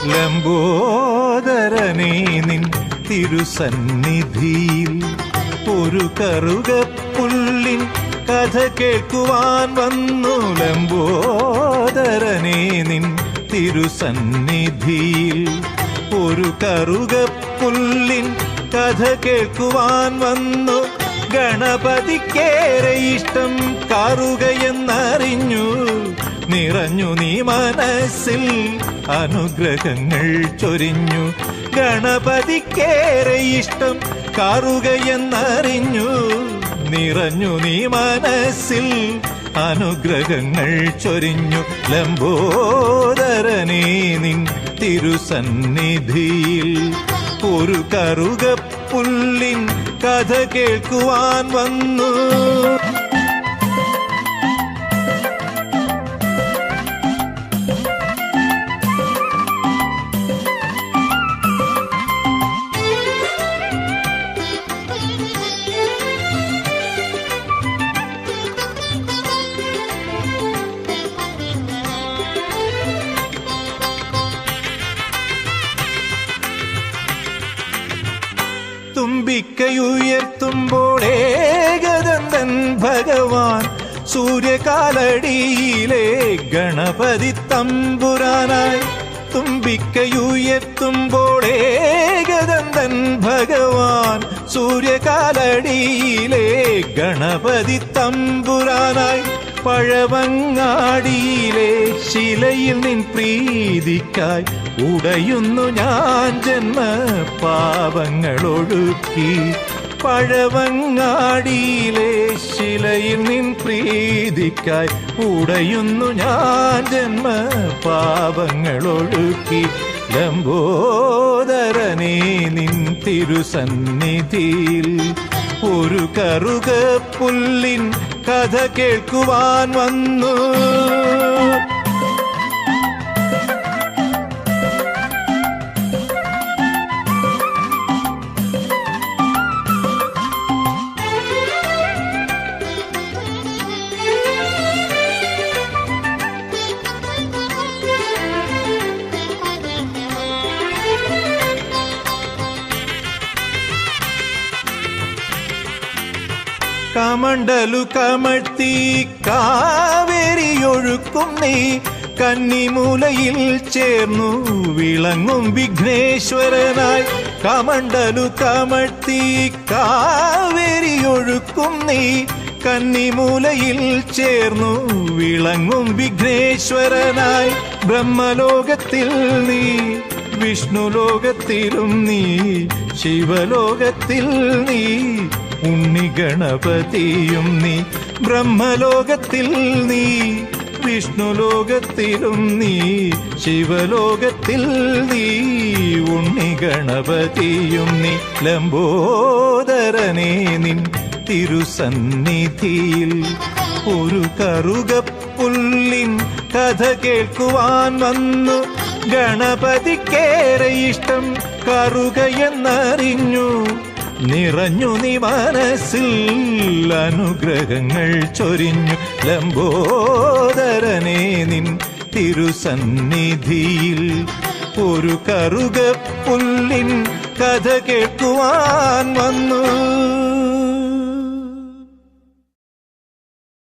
ലംബോദരനേ നിൻ തിരുസന്നിധിയിൽ ഒരു കറുകപ്പുല്ലിൻ കഥ കേൾക്കുവാൻ വന്നു. ലംബോദരനേ നിൻ തിരുസന്നിധിയിൽ ഒരു കറുകപ്പുല്ലിൻ കഥ കേൾക്കുവാൻ വന്നു. ഗണപതിക്കേറെ ഇഷ്ടം കറുകയെന്നറിഞ്ഞു. നിറഞ്ഞു നീ മനസ്സിൽ അനുഗ്രഹങ്ങൾ ചൊരിഞ്ഞു. ഗണപതിക്കേറെ ഇഷ്ടം കറുകയെന്നറിഞ്ഞു. നിറഞ്ഞു നീ മനസ്സിൽ അനുഗ്രഹങ്ങൾ ചൊരിഞ്ഞു. ലംബോദരനേ നിൻ തിരുസന്നിധിയിൽ ഒരു കറുകപ്പുല്ലിൻ കഥ കേൾക്കുവാൻ വന്നു. തുമ്പിക്കയുയർത്തുമ്പോൾ ഏകദന്തൻ ഭഗവാൻ സൂര്യകാലടിയിലെ ഗണപതി തമ്പുരാനായി. തുമ്പിക്കയുയർത്തുമ്പോൾ ഏകദന്തൻ ഭഗവാൻ സൂര്യകാലടിയിലെ ഗണപതി തമ്പുരാനായി. പഴവങ്ങാടിയിലെ ശിലയിൽ നിൻ പ്രീതിക്കായി ഉടയുന്നു ഞാൻ ജന്മ പാപങ്ങളൊഴുക്കി. പഴവങ്ങാടിയിലെ ശിലയിൽ നിൻ പ്രീതിക്കായി ഉടയുന്നു ഞാൻ ജന്മ പാപങ്ങളൊഴുക്കി. ലംബോദരനേ നിൻ തിരുസന്നിധിയിൽ ഒരു കറുകപ്പുല്ലിൻ കഥ കേൾക്കുവാൻ വന്നു. കമണ്ടലു കമഴ്ത്തി കാവേരിയൊഴുക്കും നീ കന്നിമൂലയിൽ ചേർന്നു വിളങ്ങും വിഘ്നേശ്വരനായി. കമണ്ടലു കമഴ്ത്തി കാവേരിയൊഴുക്കും നീ കന്നിമൂലയിൽ ചേർന്നു വിളങ്ങും വിഘ്നേശ്വരനായി. ബ്രഹ്മലോകത്തിൽ നീ വിഷ്ണുലോകത്തിലും നീ ശിവലോകത്തിൽ നീ ഉണ്ണിഗണപതിയും നീ. ബ്രഹ്മലോകത്തിൽ നീ വിഷ്ണുലോകത്തിലും നീ ശിവലോകത്തിൽ നീ ഉണ്ണിഗണപതിയും നീ. ലംബോദരനേ നിൻ തിരുസന്നിധിയിൽ ഒരു കറുകപ്പുല്ലിൻ കഥ കേൾക്കുവാൻ വന്നു. ഗണപതിക്കേറെ ഇഷ്ടം കറുകയെന്നറിഞ്ഞു. നിറഞ്ഞു നീ മനസ്സിൽ അനുഗ്രഹങ്ങൾ ചൊരിഞ്ഞു. ലംബോദരനേ നിൻ തിരുസന്നിധിയിൽ ഒരു കറുകപ്പുല്ലിൻ കഥ കേൾക്കുവാൻ വന്നു.